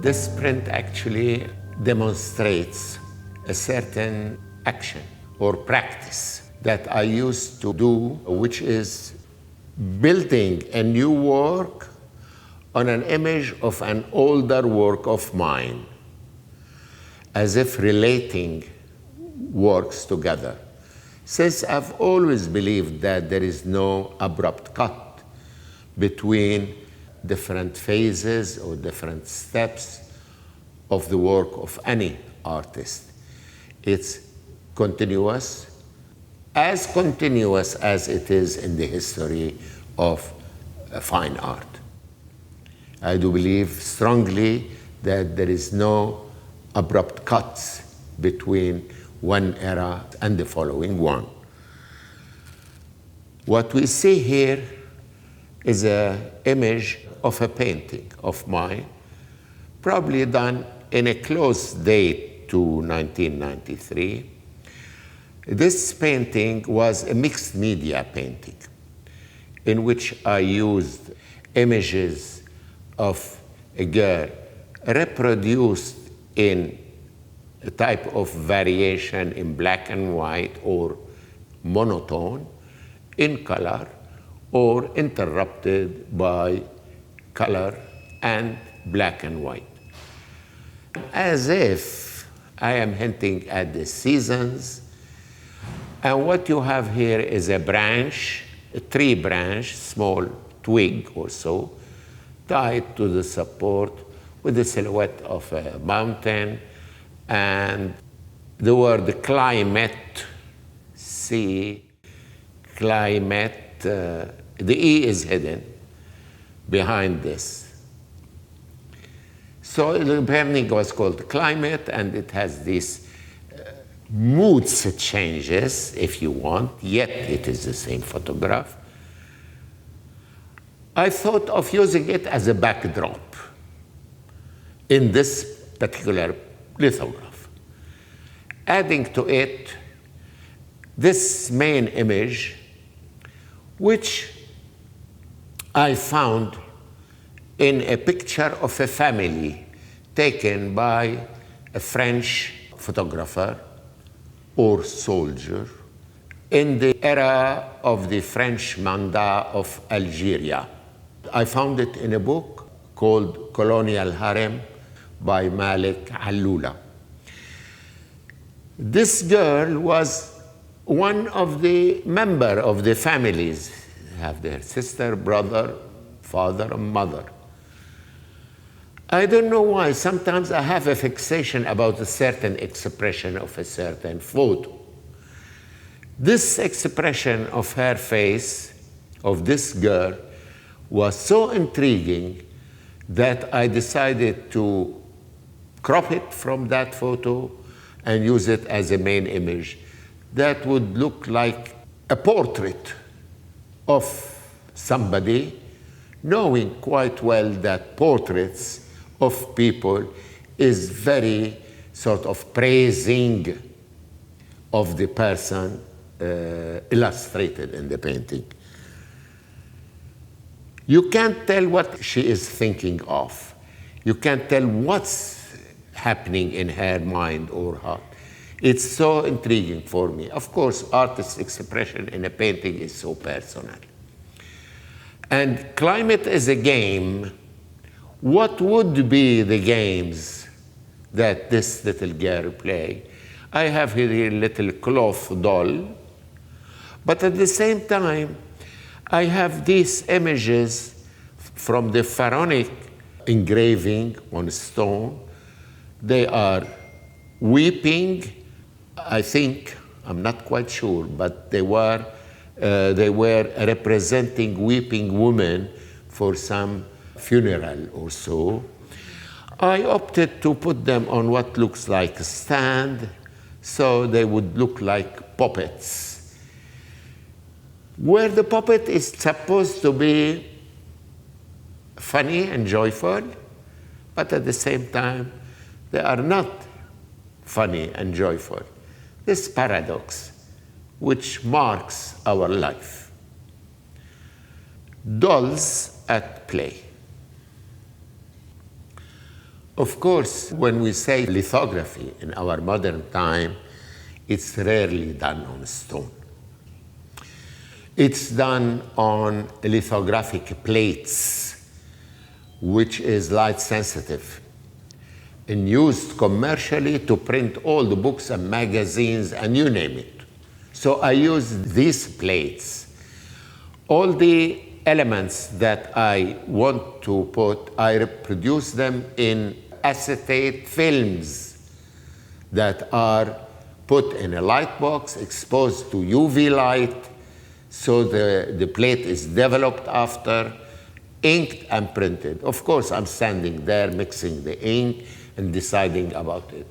This print actually demonstrates a certain action or practice that I used to do, which is building a new work on an image of an older work of mine, as if relating works together. Since I've always believed that there is no abrupt cut between different phases or different steps of the work of any artist. It's continuous as it is in the history of fine art. I do believe strongly that there is no abrupt cuts between one era and the following one. What we see here is an image of a painting of mine, probably done in a close date to 1993. This painting was a mixed media painting in which I used images of a girl reproduced in a type of variation in black and white or monotone, in color, or interrupted by color and black and white. As if I am hinting at the seasons. And what you have here is a branch, a tree branch, small twig or so, tied to the support with the silhouette of a mountain and the word climate, climate, the E is hidden behind this. So the painting was called Climate, and it has these moods changes, if you want, yet it is the same photograph. I thought of using it as a backdrop in this particular lithograph, adding to it this main image, which I found in a picture of a family taken by a French photographer or soldier in the era of the French Mandat of Algeria. I found it in a book called Colonial Harem by Malik Alula. This girl was one of the members of the families, have their sister, brother, father, and mother. I don't know why, sometimes I have a fixation about a certain expression of a certain photo. This expression of her face, of this girl, was so intriguing that I decided to crop it from that photo and use it as a main image that would look like a portrait of somebody, knowing quite well that portraits of people is very sort of praising of the person illustrated in the painting. You can't tell what she is thinking of. You can't tell what's happening in her mind or heart. It's so intriguing for me. Of course, artist's expression in a painting is so personal. And Climate is a game. What would be the games that this little girl play? I have here a little cloth doll, but at the same time, I have these images from the pharaonic engraving on stone. They are weeping, I think, I'm not quite sure, but they were representing weeping women for some funeral or so. I opted to put them on what looks like a stand, so they would look like puppets, where the puppet is supposed to be funny and joyful, but at the same time, they are not funny and joyful. This paradox, which marks our life. Dolls at play. Of course, when we say lithography in our modern time, it's rarely done on stone. It's done on lithographic plates, which is light sensitive and used commercially to print all the books and magazines and you name it. So I use these plates. All the elements that I want to put, I reproduce them in acetate films that are put in a light box, exposed to UV light, so the plate is developed after, inked and printed. Of course, I'm standing there mixing the ink and deciding about it.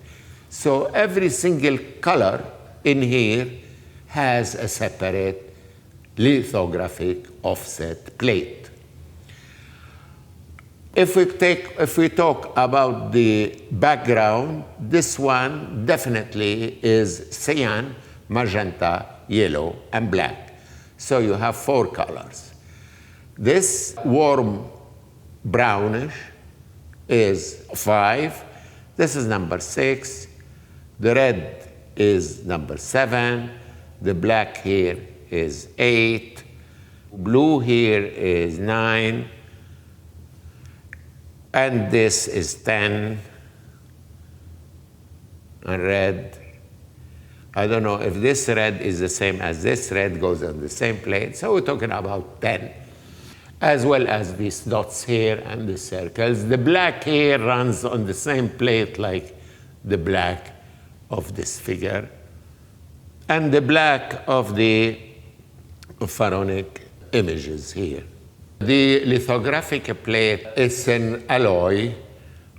So every single color in here has a separate lithographic offset plate. If we talk about the background, this one definitely is cyan, magenta, yellow, and black. So you have 4 colors. This warm brownish is 5. This is number 6. The red is number 7. The black here is 8. Blue here is 9. And this is 10. And red. I don't know if this red is the same as this red, goes on the same plate. So we're talking about 10. As well as these dots here and the circles. The black here runs on the same plate like the black of this figure. And the black of the pharaonic images here. The lithographic plate is an alloy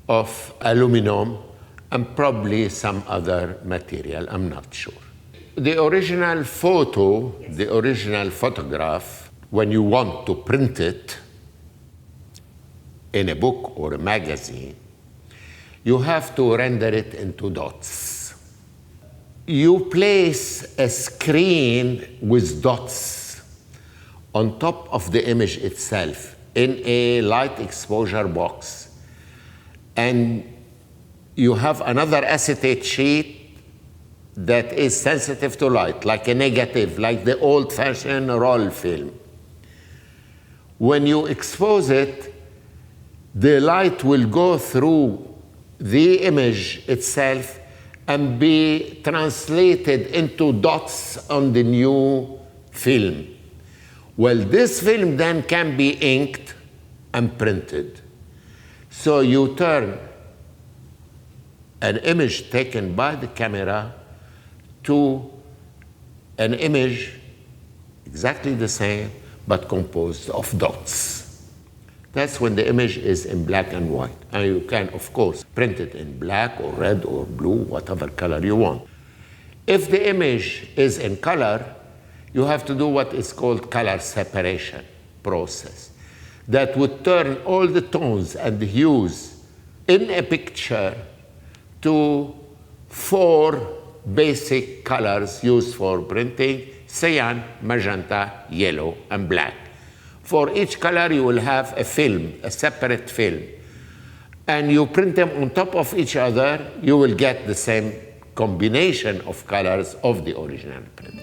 of aluminum and probably some other material, I'm not sure. The original photo, the original photograph, when you want to print it in a book or a magazine, you have to render it into dots. You place a screen with dots on top of the image itself in a light exposure box. And you have another acetate sheet that is sensitive to light, like a negative, like the old-fashioned roll film. When you expose it, the light will go through the image itself and be translated into dots on the new film. Well, this film then can be inked and printed. So you turn an image taken by the camera to an image exactly the same, but composed of dots. That's when the image is in black and white. And you can, of course, print it in black or red or blue, whatever color you want. If the image is in color, you have to do what is called color separation process. That would turn all the tones and the hues in a picture to 4 basic colors used for printing: cyan, magenta, yellow, and black. For each color, you will have a film, a separate film. And you print them on top of each other, you will get the same combination of colors of the original print.